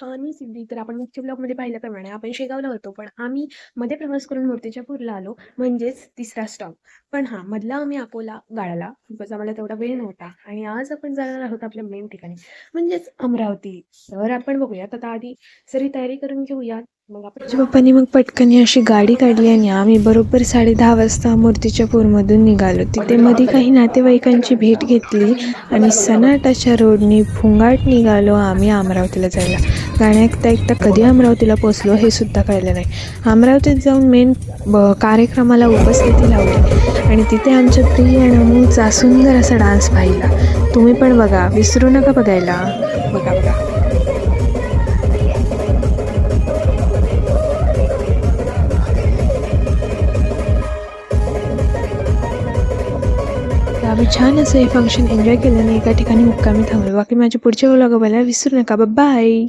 आणि सिद्धी तर आपण मागच्या ब्लॉगमध्ये पाहिल्याप्रमाणे आपण शेगावला होतो, पण आम्ही मध्ये प्रवास करून मूर्तीच्या पूरला आलो, म्हणजेच तिसरा स्टॉप. पण हां, मधला आम्ही अकोला गाळला, बिकॉज आम्हाला तेवढा वेळ नव्हता. आणि आज आपण जाणार आहोत आपल्या मेन ठिकाणी, म्हणजेच अमरावती. तर आपण बघूयात आता आधी सरी तयारी करून घेऊयात, मग आपण माझ्या पप्पांनी मग पटकन अशी गाडी काढली आणि आम्ही बरोबर 10:30 वाजता मूर्तीच्या पूरमधून निघालो. तिथे मध्ये काही नातेवाईकांची भेट घेतली आणि सनाटाच्या रोडनी फुंगाट निघालो आम्ही अमरावतीला जायला. गाणं ऐकता ऐकता कधी अमरावतीला पोचलो हे सुद्धा कळलं नाही. अमरावतीत जाऊन मेन कार्यक्रमाला उपस्थिती लावली आणि तिथे आमच्या प्रिय नमूचा सुंदर असा डान्स पाहिला. तुम्ही पण बघा, विसरू नका बघायला. बघा बघा. आम्ही छान असं हे फंक्शन एन्जॉय केलं आणि एका ठिकाणी मुक्कामी थांबलो. बाकी माझे पुढचे व्लॉग बघायला विसरू नका. बाय.